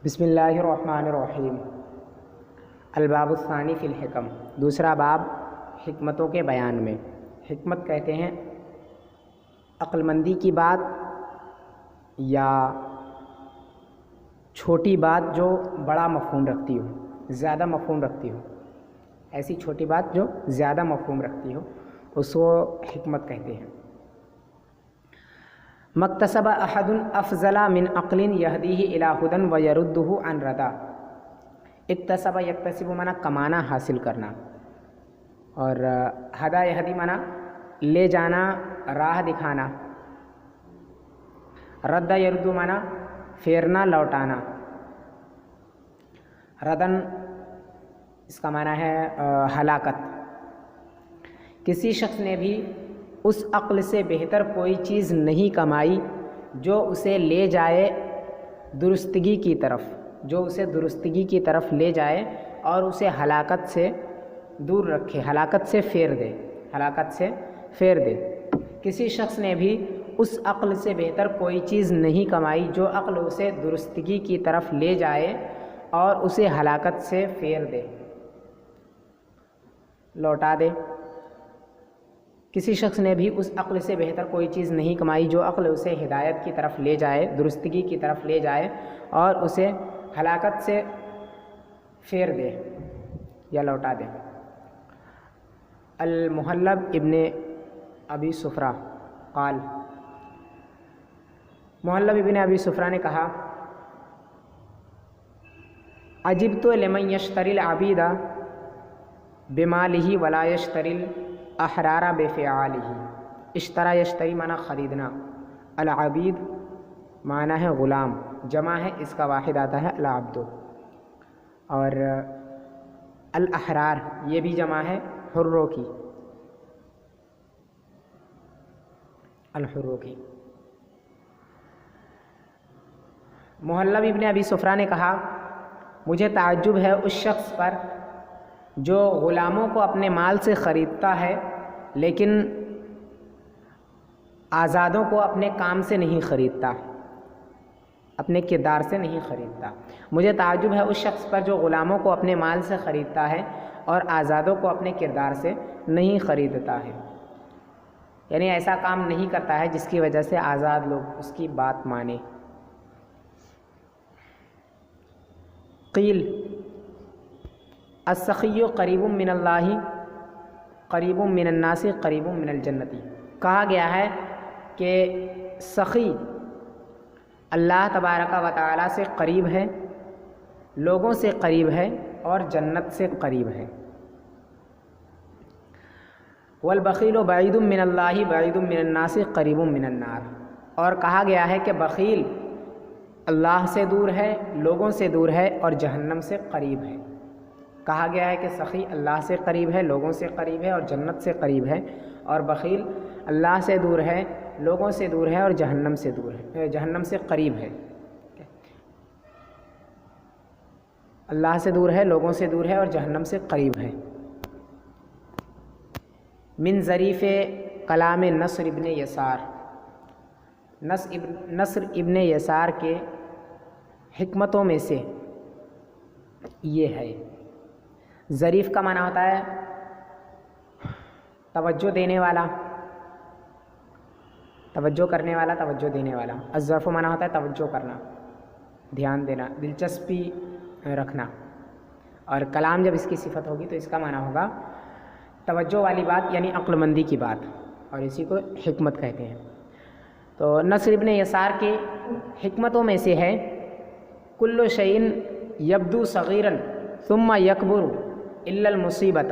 بسم اللہ الرحمن الرحیم۔ الباب الثانی فی الحکم، دوسرا باب حکمتوں کے بیان میں۔ حکمت کہتے ہیں عقل مندی کی بات یا چھوٹی بات جو بڑا مفہوم رکھتی ہو، زیادہ مفہوم رکھتی ہو، ایسی چھوٹی بات جو زیادہ مفہوم رکھتی ہو اس کو حکمت کہتے ہیں۔ مکتسب احد افضل من عقل یہدیہ الی ھدی ویردہ عن ردی۔ اکتسب یکتسب معنی کمانا، حاصل کرنا، اور ہدا یہدی معنی لے جانا، راہ دکھانا، رد یرد معنی پھیرنا، لوٹانا، ردن اس کا معنی ہے ہلاکت۔ کسی شخص نے بھی اس عقل سے بہتر کوئی چیز نہیں کمائی جو اسے لے جائے درستگی کی طرف، جو اسے درستگی کی طرف لے جائے اور اسے ہلاکت سے دور رکھے، ہلاکت سے پھیر دے، ہلاکت سے پھیر دے۔ کسی شخص نے بھی اس عقل سے بہتر کوئی چیز نہیں کمائی جو عقل اسے درستگی کی طرف لے جائے اور اسے ہلاکت سے پھیر دے، لوٹا دے۔ کسی شخص نے بھی اس عقل سے بہتر کوئی چیز نہیں کمائی جو عقل اسے ہدایت کی طرف لے جائے، درستگی کی طرف لے جائے اور اسے ہلاکت سے پھیر دے یا لوٹا دے۔ المحلب ابن ابی صفرہ قال، محلب ابن ابی صفرہ نے کہا، عجبت لمن یشتری العبید بمالہ ولا یشتری احرار بفعالہ۔ اشترى یشتری معنی خریدنا، العبید معنی ہے غلام، جمع ہے اس کا واحد آتا ہے العبد، اور الاحرار یہ بھی جمع ہے حروں کی، الحروں کی۔ محلب ابن ابی صفرہ نے کہا، مجھے تعجب ہے اس شخص پر جو غلاموں کو اپنے مال سے خریدتا ہے لیکن آزادوں کو اپنے کام سے نہیں خریدتا، اپنے کردار سے نہیں خریدتا۔ مجھے تعجب ہے اس شخص پر جو غلاموں کو اپنے مال سے خریدتا ہے اور آزادوں کو اپنے کردار سے نہیں خریدتا ہے، یعنی ایسا کام نہیں کرتا ہے جس کی وجہ سے آزاد لوگ اس کی بات مانیں۔ قیل السخی قریب من اللہ قریب من الناس قریب من الجنت۔ کہا گیا ہے کہ سخی اللہ تبارک و تعالیٰ سے قریب ہے، لوگوں سے قریب ہے اور جنت سے قریب ہے۔ والبخیل بعید من اللہ بعید من الناس قریب من النار۔ اور کہا گیا ہے کہ بخیل اللہ سے دور ہے، لوگوں سے دور ہے اور جہنم سے قریب ہے۔ کہا گیا ہے کہ سخی اللہ سے قریب ہے، لوگوں سے قریب ہے اور جنت سے قریب ہے، اور بخیل اللہ سے دور ہے، لوگوں سے دور ہے اور جہنم سے دور ہے، جہنم سے قریب ہے۔ اللہ سے دور ہے، لوگوں سے دور ہے اور جہنم سے قریب ہے۔ من ظریف کلام نصر ابن یسار، نصر ابن یسار کے حکمتوں میں سے یہ ہے۔ ظریف کا معنی ہوتا ہے توجہ دینے والا، توجہ کرنے والا، توجہ دینے والا۔ الظرف معنی ہوتا ہے توجہ کرنا، دھیان دینا، دلچسپی رکھنا، اور کلام جب اس کی صفت ہوگی تو اس کا معنی ہوگا توجہ والی بات، یعنی عقل مندی کی بات، اور اسی کو حکمت کہتے ہیں۔ تو نصر ابن یسار کے حکمتوں میں سے ہے، کل شیء یبدو صغیرا ثم یکبر الا المصیبۃ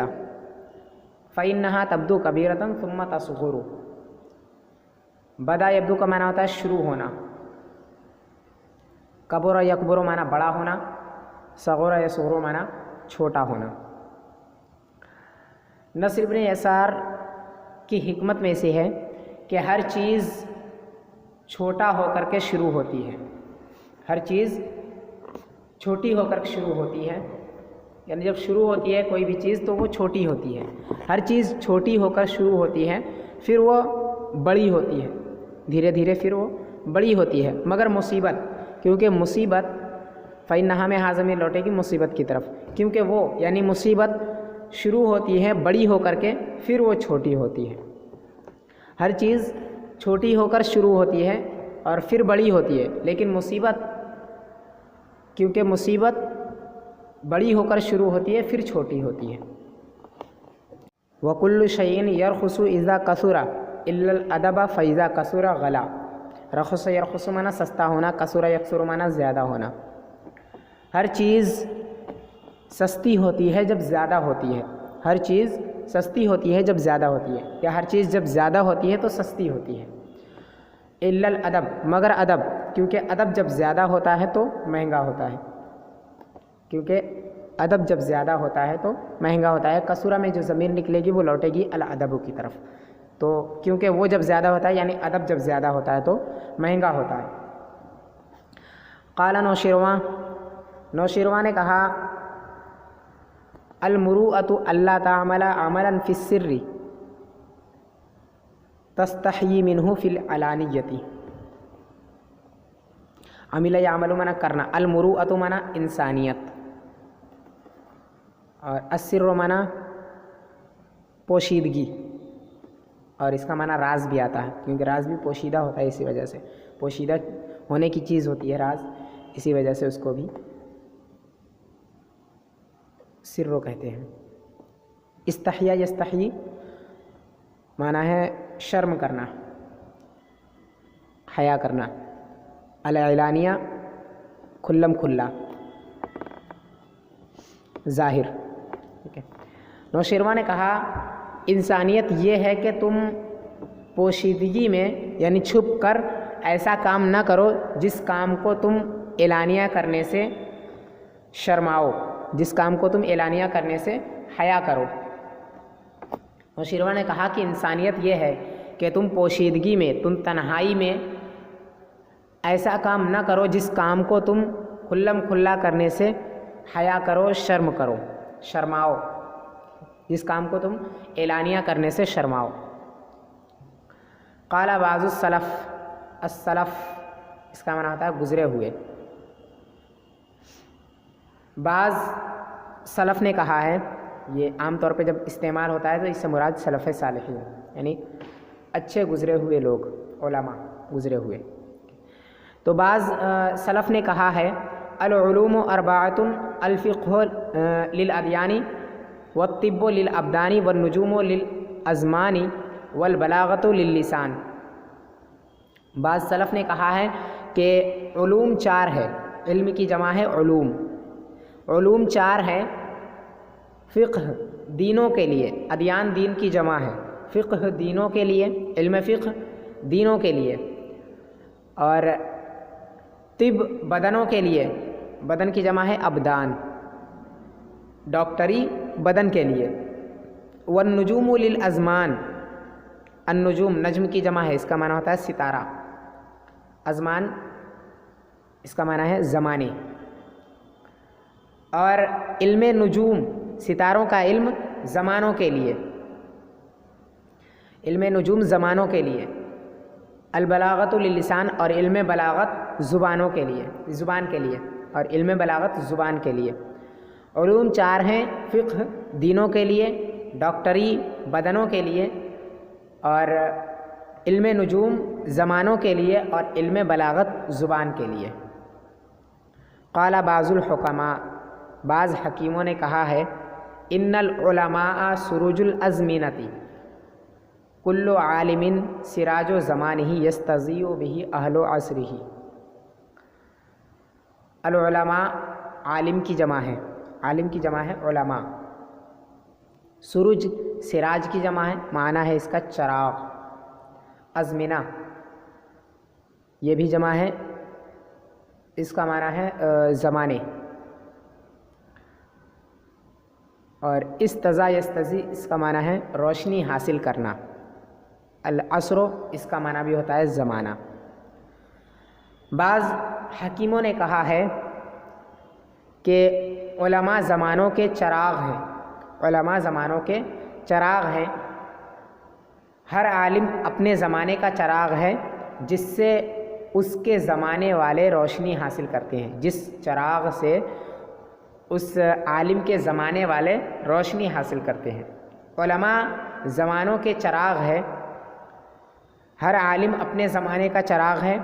فانھا تبدو کبیرۃ ثم تصغر۔ بدا یبدو کا معنی ہوتا ہے شروع ہونا، کبر یکبر معنی بڑا ہونا، صغر یصغر معنی چھوٹا ہونا۔ نصر ابن یسار کی حکمت میں سے ہے کہ ہر چیز چھوٹا ہو کر کے شروع ہوتی ہے، ہر چیز چھوٹی ہو کر شروع ہوتی ہے، یعنی جب شروع ہوتی ہے کوئی بھی چیز تو وہ چھوٹی ہوتی ہے، ہر چیز چھوٹی ہو کر شروع ہوتی ہے، پھر وہ بڑی ہوتی ہے، دھیرے دھیرے پھر وہ بڑی ہوتی ہے۔ مگر مصیبت، کیونکہ مصیبت فإنہا میں ضمیر لوٹے گی مصیبت کی طرف، کیونکہ وہ یعنی مصیبت شروع ہوتی ہے بڑی ہو کر کے، پھر وہ چھوٹی ہوتی ہے۔ ہر چیز چھوٹی ہو کر شروع ہوتی ہے اور پھر بڑی ہوتی ہے، لیکن مصیبت، کیونکہ مصیبت بڑی ہو کر شروع ہوتی ہے پھر چھوٹی ہوتی ہے۔ وَكُلُّ شَيْءٍ يَرْخُصُ إِذَا كَثُرَ إِلَّا الْأَدَبَ فَإِذَا كَثُرَ غَلَا۔ رخص یرخص مانا سستا ہونا، کثر یکثر مانا زیادہ ہونا۔ ہر چیز سستی ہوتی ہے جب زیادہ ہوتی ہے، ہر چیز سستی ہوتی ہے جب زیادہ ہوتی ہے، یا ہر چیز جب زیادہ ہوتی ہے تو سستی ہوتی ہے۔ الا الادب، مگر ادب، کیونکہ ادب جب زیادہ ہوتا ہے تو مہنگا ہوتا ہے، کیونکہ ادب جب زیادہ ہوتا ہے تو مہنگا ہوتا ہے۔ کسورہ میں جو ضمیر نکلے گی وہ لوٹے گی الادب کی طرف، تو کیونکہ وہ جب زیادہ ہوتا ہے یعنی ادب جب زیادہ ہوتا ہے تو مہنگا ہوتا ہے۔ قال نوشیروان نے کہا المروءۃ اللہ تعمل عملا فی السر تستحیی منہ فی العلانیۃ۔ عمل یعمل مانا کرنا، المروءۃ مانا انسانیت، اور السر مانا پوشیدگی، اور اس کا معنی راز بھی آتا ہے، کیونکہ راز بھی پوشیدہ ہوتا ہے، اسی وجہ سے پوشیدہ ہونے کی چیز ہوتی ہے راز، اسی وجہ سے اس کو بھی سرو کہتے ہیں۔ استحیا یستحیی معنی ہے شرم کرنا، حیا کرنا، العلانیہ کھلم کھلا، ظاہر، ٹھیک ہے۔ نوشیروان نے کہا انسانیت یہ ہے کہ تم پوشیدگی میں یعنی چھپ کر ایسا کام نہ کرو جس کام کو تم اعلانیہ کرنے سے شرماؤ، جس کام کو تم اعلانیہ کرنے سے حیا کرو۔ نوشیروان نے کہا کہ انسانیت یہ ہے کہ تم پوشیدگی میں، تم تنہائی میں ایسا کام نہ کرو جس کام کو تم کھلم کھلا کرنے سے حیا کرو، شرم کرو، شرماؤ، جس کام کو تم اعلانیہ کرنے سے شرماؤ۔ قال بعض السلف، السلف اس کا معنی ہوتا ہے گزرے ہوئے۔ بعض سلف نے کہا ہے، یہ عام طور پہ جب استعمال ہوتا ہے تو اس سے مراد سلف صالحین یعنی اچھے گزرے ہوئے لوگ، علماء گزرے ہوئے۔ تو بعض سلف نے کہا ہے العلوم اربعۃ، الفقہ للادیان، والطب للابدان، والنجوم للازمان، والبلاغۃ للسان۔ بعض سلف نے کہا ہے کہ علوم چار ہے، علم کی جمع ہے علوم، علوم چار ہیں۔ فقہ دینوں کے لیے، ادیان دین کی جمع ہے، فقہ دینوں کے لیے، علم فقہ دینوں کے لیے، اور طب بدنوں کے لیے، بدن کی جمع ہے ابدان، ڈاکٹری بدن کے لیے۔ والنجوم للازمان، النجوم نجم کی جمع ہے، اس کا معنی ہوتا ہے ستارہ، ازمان اس کا معنی ہے زمانے۔ اور علم نجوم، ستاروں کا علم زمانوں کے لیے، علم نجوم زمانوں کے لیے۔ البلاغۃ للسان، اور علم بلاغت زبانوں کے لیے، زبان کے لیے، اور علم بلاغت زبان کے لیے۔ علوم چار ہیں، فقہ دینوں کے لیے، ڈاکٹری بدنوں کے لیے، اور علم نجوم زمانوں کے لیے، اور علم بلاغت زبان کے لیے۔ قال بعض الحکماء، بعض حکیموں نے کہا ہے ان العلماء سروج الازمنۃ، کل عالم سراج زمانہ یستضیء بہ اہل عصرہ۔ العلماء عالم کی جمع ہے، عالم کی جمع ہے علماء، سروج سراج کی جمع ہے، معنی ہے اس کا چراغ، ازمنہ یہ بھی جمع ہے، اس کا معنی ہے زمانے، اور استضاء یستضیء اس کا معنی ہے روشنی حاصل کرنا، العصر اس کا معنی بھی ہوتا ہے زمانہ۔ بعض حکیموں نے کہا ہے کہ علماء زمانوں کے چراغ ہیں، علماء زمانوں کے چراغ ہیں، ہر عالم اپنے زمانے کا چراغ ہے، جس سے اس کے زمانے والے روشنی حاصل کرتے ہیں، جس چراغ سے اس عالم کے زمانے والے روشنی حاصل کرتے ہیں۔ علماء زمانوں کے چراغ ہے، ہر عالم اپنے زمانے کا چراغ ہے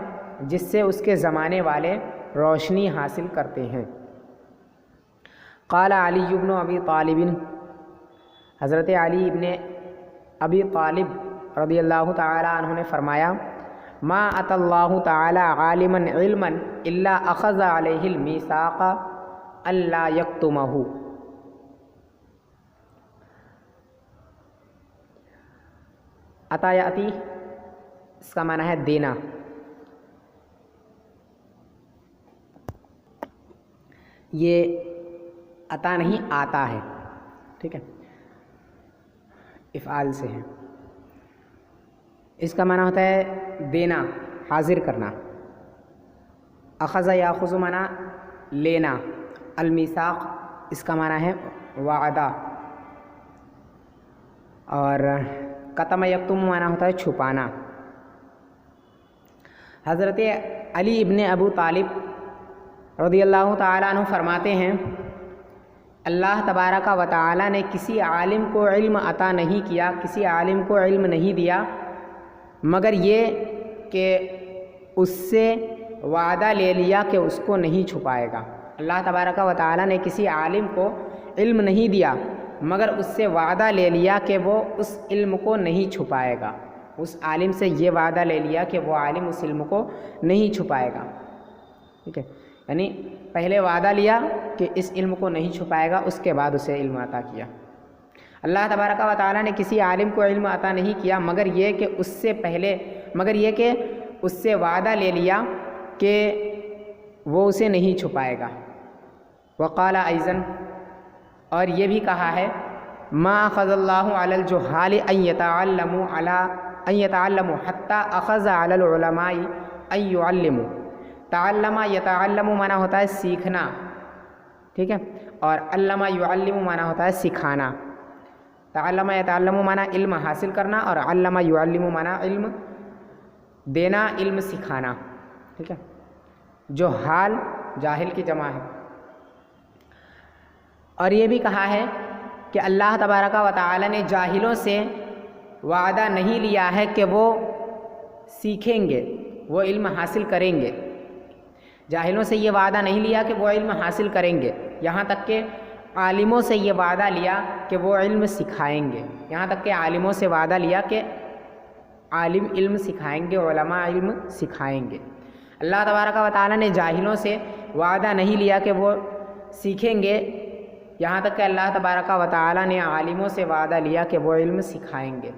جس سے اس کے زمانے والے روشنی حاصل کرتے ہیں۔ قال علی بن ابی طالب، حضرت علی ابن ابی طالب رضی اللہ تعالی عنہ نے فرمایا، ما اتی اللہ تعالی عالما علما الا اخذ علیہ المیثاق الا یکتمہ۔ عطا یاتی اس کا معنی ہے دینا، یہ عطا نہیں آتا ہے، ٹھیک ہے، افعال سے ہے۔ اس کا معنی ہوتا ہے دینا، حاضر کرنا۔ اخذ یاخذ معنی لینا، المیثاق اس کا معنی ہے وعدہ، اور کتم یکتم معنی ہوتا ہے چھپانا۔ حضرت علی ابن ابو طالب رضی اللہ تعالیٰ عنہ فرماتے ہیں، اللہ تبارک و تعالیٰ نے کسی عالم کو علم عطا نہیں کیا، کسی عالم کو علم نہیں دیا مگر یہ کہ اس سے وعدہ لے لیا کہ اس کو نہیں چھپائے گا۔ اللہ تبارک و تعالیٰ نے کسی عالم کو علم نہیں دیا مگر اس سے وعدہ لے لیا کہ وہ اس علم کو نہیں چھپائے گا، اس عالم سے یہ وعدہ لے لیا کہ وہ عالم اس علم کو نہیں چھپائے گا، ٹھیک ہے، یعنی پہلے وعدہ لیا کہ اس علم کو نہیں چھپائے گا، اس کے بعد اسے علم عطا کیا۔ اللہ تبارک و تعالیٰ نے کسی عالم کو علم عطا نہیں کیا مگر یہ کہ اس سے پہلے، مگر یہ کہ اس سے وعدہ لے لیا کہ وہ اسے نہیں چھپائے گا۔ وقال ایضا، اور یہ بھی کہا ہے، ما اخذ اللہ علی الجہال ان یتعلموا حتی اخذ علی العلماء ان یعلموا۔ تعلم یتعلم معنی ہوتا ہے سیکھنا، ٹھیک ہے، اور علم یعلم معنی ہوتا ہے سکھانا۔ تعلم یتعلم معنی علم حاصل کرنا، اور علم یعلم معنی علم دینا، علم سکھانا، ٹھیک ہے، جو حال جاہل کی جمع ہے۔ اور یہ بھی کہا ہے کہ اللہ تبارک و تعالی نے جاہلوں سے وعدہ نہیں لیا ہے کہ وہ سیکھیں گے، وہ علم حاصل کریں گے، جاہلوں سے یہ وعدہ نہیں لیا کہ وہ علم حاصل کریں گے، یہاں تک کہ عالموں سے یہ وعدہ لیا کہ وہ علم سکھائیں گے، یہاں تک کہ عالموں سے وعدہ لیا کہ عالم علم سکھائیں گے، علماء علم سکھائیں گے۔ اللہ تبارک و تعالیٰ نے جاہلوں سے وعدہ نہیں لیا کہ وہ سیکھیں گے، یہاں تک کہ اللہ تبارک و تعالیٰ نے عالموں سے وعدہ لیا کہ وہ علم سکھائیں گے۔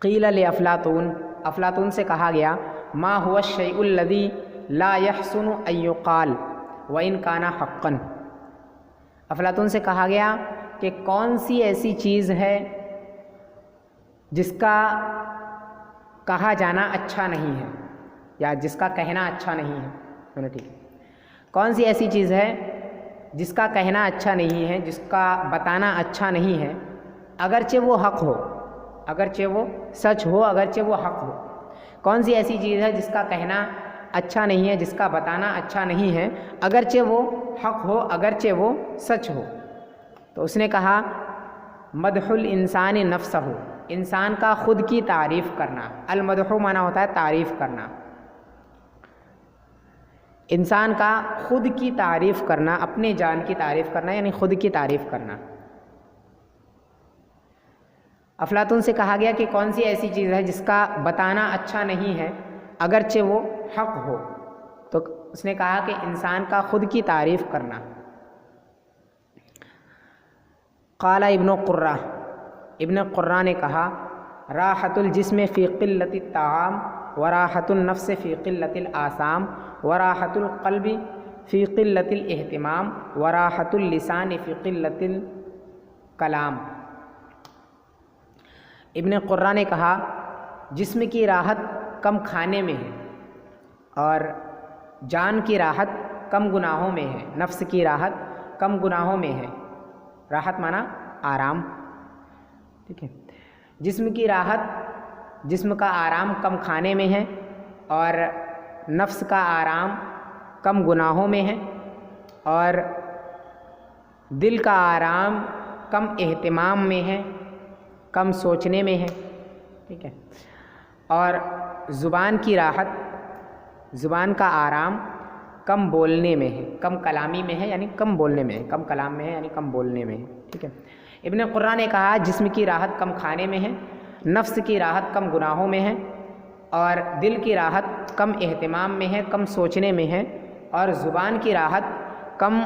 قیل لافلاطون، افلاطون سے کہا گیا، ما هو الشیء الذی لا یحسن ان یقال وان کان حقا۔ افلاطون سے کہا گیا کہ کون سی ایسی چیز ہے جس کا کہا جانا اچھا نہیں ہے، یا جس کا کہنا اچھا نہیں ہے، ٹھیک ہے، کون سی ایسی چیز ہے جس کا کہنا اچھا نہیں ہے، جس کا بتانا اچھا نہیں ہے، اگرچہ وہ حق ہو، اگرچہ وہ سچ ہو، اگرچہ وہ حق ہو۔ کون سی ایسی چیز ہے جس کا کہنا اچھا نہیں ہے، جس کا بتانا اچھا نہیں ہے، اگرچہ وہ حق ہو، اگرچہ وہ سچ ہو؟ تو اس نے کہا، مدح الانسان نفسہ، انسان کا خود کی تعریف کرنا۔ المدح معنی ہوتا ہے تعریف کرنا، انسان کا خود کی تعریف کرنا، اپنے جان کی تعریف کرنا، یعنی خود کی تعریف کرنا۔ افلاطون سے کہا گیا کہ کون سی ایسی چیز ہے جس کا بتانا اچھا نہیں ہے اگرچہ وہ حق ہو؟ تو اس نے کہا کہ انسان کا خود کی تعریف کرنا۔ قال ابن قرہ، ابن قرہ نے کہا، راحت الجسم فی قلت الطعام وراحت النفس فی قلت الآثام وراحت القلب فی قلت الاہتمام وراحت اللسان فی قلت الکلام۔ ابن قرہ نے کہا، جسم کی راحت کم کھانے میں ہے، اور جان کی راحت کم گناہوں میں ہے، نفس کی راحت کم گناہوں میں ہے۔ راحت معنی آرام، ٹھیک ہے، جسم کی راحت جسم کا آرام کم کھانے میں ہے اور نفس کا آرام کم گناہوں میں ہے اور دل کا آرام کم اہتمام میں ہے، کم سوچنے میں ہے، ٹھیک ہے، اور زبان کی راحت، زبان کا آرام کم بولنے میں ہے، کم کلامی میں ہے یعنی کم بولنے میں ہے، کم کلام میں ہے یعنی کم بولنے میں ہے، ٹھیک ہے۔ ابن قرہ نے کہا جسم کی راحت کم کھانے میں ہے، نفس کی راحت کم گناہوں میں ہے اور دل کی راحت کم اہتمام میں ہے، کم سوچنے میں ہے اور زبان کی راحت کم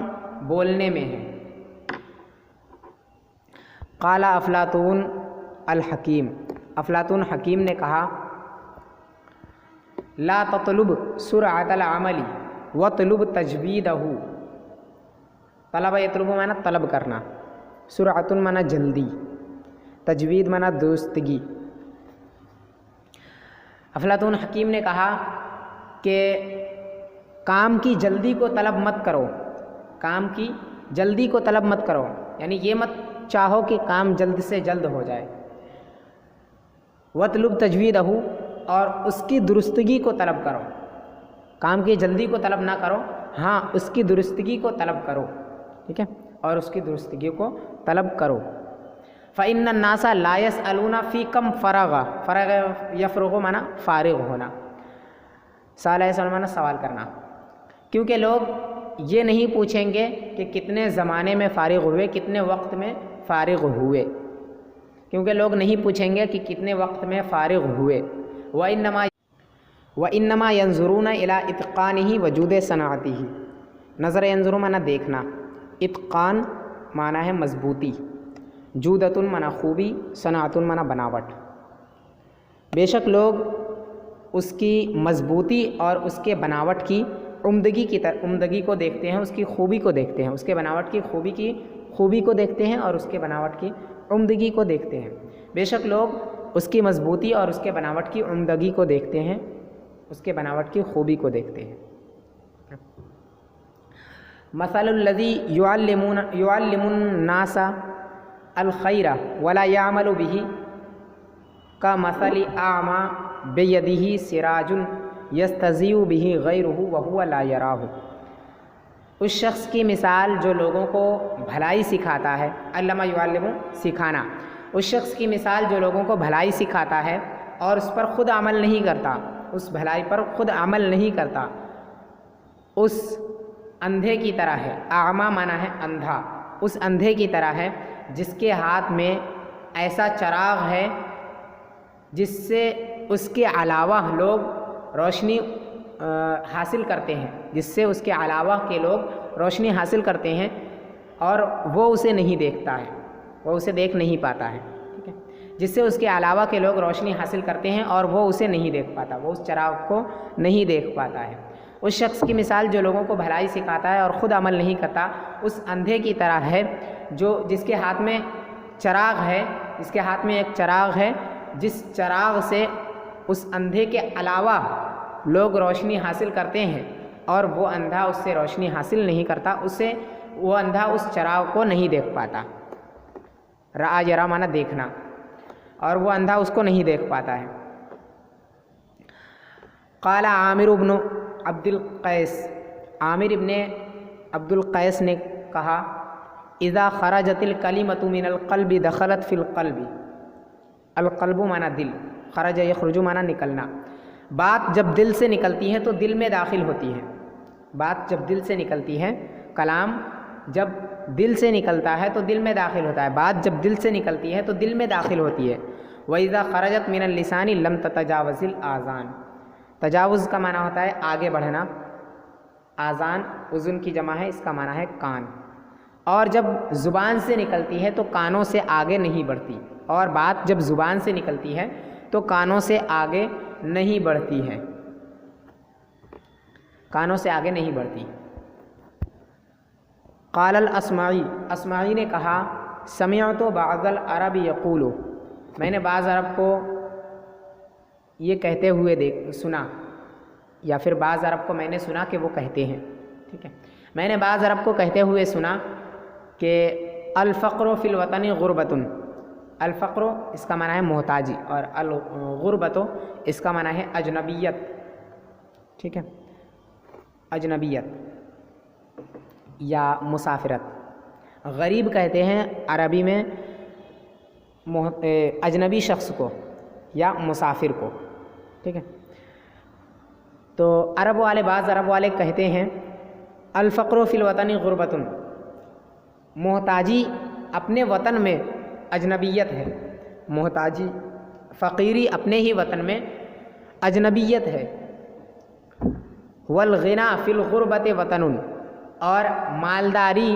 بولنے میں ہے۔ قال افلاطون الحکیم، افلاطون حکیم نے کہا لا تطلب سرعۃ العمل واطلب تجویدہ، طلب یطلب معنی طلب کرنا، سرعۃ معنی جلدی، تجوید معنی درستگی۔ افلاطون حکیم نے کہا کہ کام کی جلدی کو طلب مت کرو، کام کی جلدی کو طلب مت کرو، یعنی یہ مت چاہو کہ کام جلد سے جلد ہو جائے۔ وطلب تجویدہ، اور اس کی درستگی کو طلب کرو، کام کی جلدی کو طلب نہ کرو، ہاں اس کی درستگی کو طلب کرو، ٹھیک ہے، اور اس کی درستگی کو طلب کرو۔ فإن الناس لا يسألون فی کم فرغ، فرغ یفرغ معنی فارغ ہونا، سوال معنی سوال کرنا، کیونکہ لوگ یہ نہیں پوچھیں گے کہ کتنے زمانے میں فارغ ہوئے، کتنے وقت میں فارغ ہوئے، کیونکہ لوگ نہیں پوچھیں گے کہ کتنے وقت میں فارغ ہوئے۔ وَإِنَّمَا يَنظُرُونَ إِلَىٰ إِتْقَانِهِ وَجُودِ صَنَعَتِهِ، نظر ينظر معنی دیکھنا، اتقان معنی ہے مضبوطی، جودۃ معنی خوبی، صنعت معنی بناوٹ۔ بے شک لوگ اس کی مضبوطی اور اس کے بناوٹ کی عمدگی کو دیکھتے ہیں، اس کی خوبی کو دیکھتے ہیں، اس کے بناوٹ کی خوبی کو دیکھتے ہیں اور اس کے بناوٹ کی عمدگی کو دیکھتے ہیں۔ بے شک لوگ اس کی مضبوطی اور اس کے بناوٹ کی عمدگی کو دیکھتے ہیں، اس کے بناوٹ کی خوبی کو دیکھتے ہیں۔ مثل الذی یعلم الناس الخیر ولا یعمل به کمثل اعمی بیدہ سراج یستضیء به غیرہ وہو لا یراہ، اس شخص کی مثال جو لوگوں کو بھلائی سکھاتا ہے، علم یعلم سکھانا، اس شخص کی مثال جو لوگوں کو بھلائی سکھاتا ہے اور اس پر خود عمل نہیں کرتا، اس بھلائی پر خود عمل نہیں کرتا، اس اندھے کی طرح ہے، اعمیٰ معنی ہے اندھا، اس اندھے کی طرح ہے جس کے ہاتھ میں ایسا چراغ ہے جس سے اس کے علاوہ لوگ روشنی حاصل کرتے ہیں، جس سے اس کے علاوہ کے لوگ روشنی حاصل کرتے ہیں اور وہ اسے نہیں دیکھتا ہے، وہ اسے دیکھ نہیں پاتا ہے، ٹھیک ہے، جس سے اس کے علاوہ کے لوگ روشنی حاصل کرتے ہیں اور وہ اسے نہیں دیکھ پاتا، وہ اس چراغ کو نہیں دیکھ پاتا ہے۔ اس شخص کی مثال جو لوگوں کو بھلائی سکھاتا ہے اور خود عمل نہیں کرتا، اس اندھے کی طرح ہے جس کے ہاتھ میں چراغ ہے، جس کے ہاتھ میں ایک چراغ ہے، جس چراغ سے اس اندھے کے علاوہ لوگ روشنی حاصل کرتے ہیں اور وہ اندھا اس سے روشنی حاصل نہیں کرتا، وہ اندھا اس چراغ کو نہیں دیکھ پاتا۔ رأى یرا معنی دیکھنا، اور وہ اندھا اس کو نہیں دیکھ پاتا ہے۔ قال عامر بن عبد القیس، عامر ابن عبد القیس نے کہا اذا خرجت الکلمۃ من القلب دخلت فی القلب، القلب معنی دل، خرج یخرج معنی نکلنا، بات جب دل سے نکلتی ہے تو دل میں داخل ہوتی ہے، بات جب دل سے نکلتی ہے، کلام جب دل سے نکلتا ہے تو دل میں داخل ہوتا ہے، بات جب دل سے نکلتی ہے تو دل میں داخل ہوتی ہے۔ وَإِذَا خَرَجَتْ مِنَ اللِّسَانِ لَمْ تَتَجَاوَزِ الْآذَانِ، تجاوز کا معنی ہوتا ہے آگے بڑھنا، آذان اذن کی جمع ہے، اس کا معنی ہے کان، اور جب زبان سے نکلتی ہے تو کانوں سے آگے نہیں بڑھتی، اور بات جب زبان سے نکلتی ہے تو کانوں سے آگے نہیں بڑھتی ہے، کانوں سے آگے نہیں بڑھتی۔ قال الاسمعی، اسمعی نے کہا سمعت بعض العرب یقول، میں نے بعض عرب کو یہ کہتے ہوئے سنا، یا پھر بعض عرب کو میں نے سنا کہ وہ کہتے ہیں، ٹھیک ہے، میں نے بعض عرب کو کہتے ہوئے سنا کہ الفقر فی الوطن غربۃ، الفقر اس کا معنی ہے محتاجی، اور الغربت اس کا معنی ہے اجنبیت، ٹھیک ہے، اجنبیت یا مسافرت۔ غریب کہتے ہیں عربی میں اجنبی شخص کو یا مسافر کو، ٹھیک ہے۔ تو بعض عرب والے کہتے ہیں الفقر فی الوطن غربت، محتاجی اپنے وطن میں اجنبیت ہے، محتاجی فقیری اپنے ہی وطن میں اجنبیت ہے۔ والغنا فی الغربت وطن، اور مالداری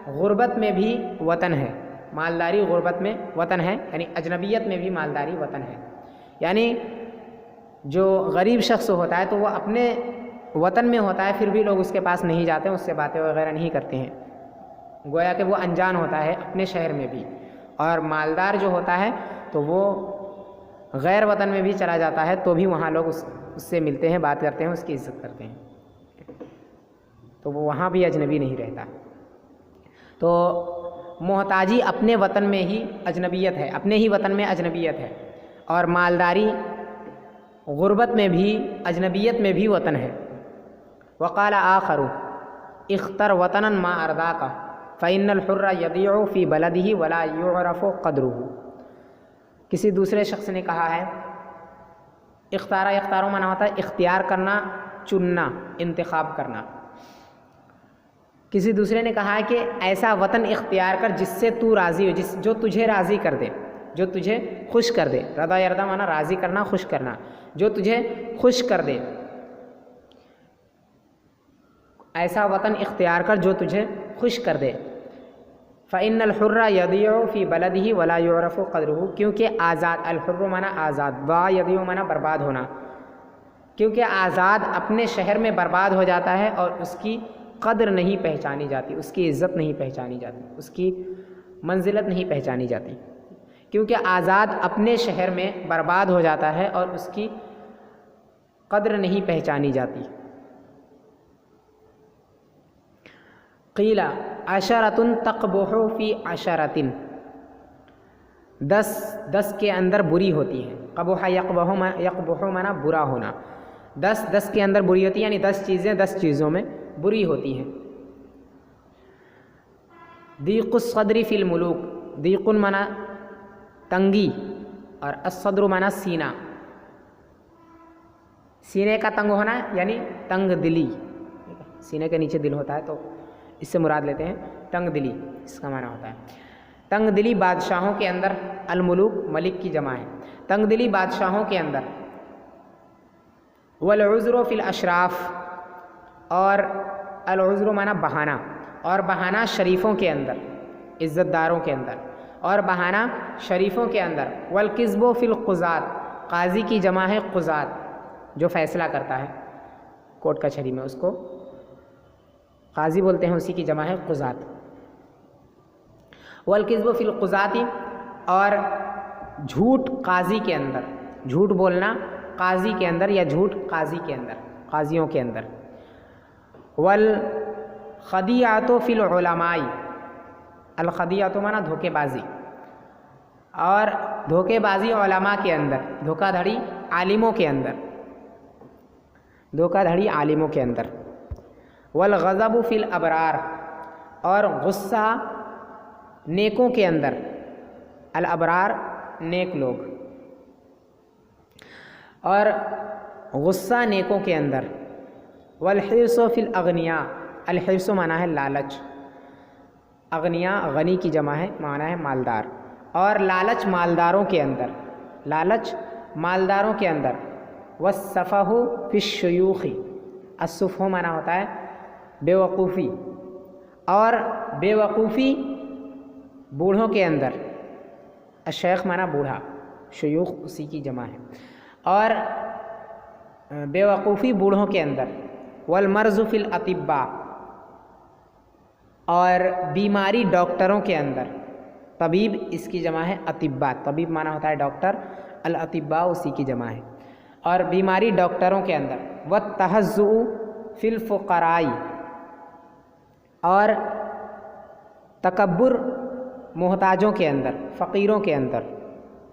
غربت میں بھی وطن ہے، مالداری غربت میں وطن ہے، یعنی اجنبیت میں بھی مالداری وطن ہے۔ یعنی جو غریب شخص ہوتا ہے تو وہ اپنے وطن میں ہوتا ہے، پھر بھی لوگ اس کے پاس نہیں جاتے ہیں، اس سے باتیں وغیرہ نہیں کرتے ہیں، گویا کہ وہ انجان ہوتا ہے اپنے شہر میں بھی۔ اور مالدار جو ہوتا ہے تو وہ غیر وطن میں بھی چلا جاتا ہے تو بھی وہاں لوگ اس سے ملتے ہیں، بات کرتے ہیں، اس کی عزت کرتے ہیں، تو وہ وہاں بھی اجنبی نہیں رہتا۔ تو محتاجی اپنے وطن میں ہی اجنبیت ہے، اپنے ہی وطن میں اجنبیت ہے، اور مالداری غربت میں بھی اجنبیت میں بھی وطن ہے۔ وقال آخر اختر وطنا ما ارضاک فإن الحر یضیع فی بلدہ ولا یعرف قدرہ۔ کسی دوسرے شخص نے کہا ہے، اختارو مانا ہوتا ہے اختیار کرنا، چننا، انتخاب کرنا۔ کسی دوسرے نے کہا ہے کہ ایسا وطن اختیار کر جس سے تو راضی ہو، جو تجھے راضی کر دے، جو تجھے خوش کر دے۔ رضا یرضا مانا راضی کرنا، خوش کرنا، جو تجھے خوش کر دے، ایسا وطن اختیار کر جو تجھے خوش کر دے۔ فإن الحر یضیع فی بلدہ ولا یعرف قدرہ، کیونکہ آزاد، الحر مانا آزاد، ضاع یضیع مانا برباد ہونا، کیونکہ آزاد اپنے شہر میں برباد ہو جاتا ہے اور اس کی قدر نہیں پہچانی جاتی، اس کی عزت نہیں پہچانی جاتی، اس کی منزلت نہیں پہچانی جاتی، کیونکہ آزاد اپنے شہر میں برباد ہو جاتا ہے اور اس کی قدر نہیں پہچانی جاتی۔ قیل عشرۃ تقبح فی عشرۃ، 10 کے اندر بری ہوتی ہیں۔ قبح یقبح مانا برا ہونا، 10 کے اندر بری ہوتی ہے، یعنی 10 چیزیں 10 چیزوں میں بری ہوتی ہیں۔ ضیق الصدر فی الملوک، ضیق مانا تنگی، اور الصدر مانا سینہ، سینے کا تنگ ہونا یعنی تنگ دلی، سینے کے نیچے دل ہوتا ہے تو اس سے مراد لیتے ہیں تنگ دلی، اس کا معنی ہوتا ہے تنگ دلی بادشاہوں کے اندر۔ الملوک ملک کی جمع ہے، تنگ دلی بادشاہوں کے اندر۔ والعذر فی الاشراف، اور العذر مانا بہانہ، اور بہانہ شریفوں کے اندر، عزت داروں کے اندر، اور بہانہ شریفوں کے اندر۔ والکذب فی القضاۃ، قاضی کی جمع ہے قضاۃ، جو فیصلہ کرتا ہے کورٹ کچہری میں، اس کو قاضی بولتے ہیں، اسی کی جمع ہے قضاۃ۔ والکذب فی القضاۃ، اور جھوٹ قاضی کے اندر، جھوٹ بولنا قاضی کے اندر، یا جھوٹ قاضی کے اندر، قاضیوں کے اندر۔ والخدیعۃ فی العلماء، الخدیعۃ مانا دھوکے بازی، اور دھوکے بازی علماء کے اندر، دھوکہ دھڑی عالموں کے اندر، دھوکہ دھڑی عالموں کے اندر۔ والغضب فی الابرار، اور غصہ نیکوں کے اندر، الابرار نیک لوگ، اور غصہ نیکوں کے اندر۔ والحرص فی الاغنیاء، الحرص مانا ہے لالچ، اغنیاء غنی کی جمع ہے، مانا ہے مالدار، اور لالچ مالداروں کے اندر، لالچ مالداروں کے اندر۔ والسفہ فی الشیوخ، السفہ مانا ہوتا ہے بے وقوفی، اور بے وقوفی بوڑھوں کے اندر، الشیخ مانا بوڑھا، شیوخ اسی کی جمع ہے، اور بے وقوفی بوڑھوں کے اندر۔ والمرض فی الاطباء، اور بیماری ڈاکٹروں کے اندر، طبیب اس کی جمع ہے اطباء، طبیب مانا ہوتا ہے ڈاکٹر، الاطباء اسی کی جمع ہے، اور بیماری ڈاکٹروں کے اندر۔ والتہزؤ فی الفقراء، اور تکبر محتاجوں کے اندر، فقیروں کے اندر،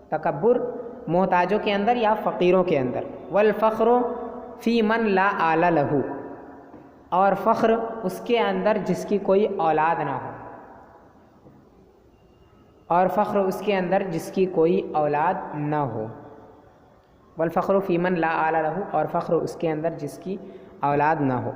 تکبر محتاجوں کے اندر یا فقیروں کے اندر. والفخر فی من لا آل لہ، اور فخر اس کے اندر جس کی کوئی اولاد نہ ہو، اور فخر اس کے اندر جس کی کوئی اولاد نہ ہو. والفخر فی من لا آل لہ، اور فخر اس کے اندر جس کی اولاد نہ ہو.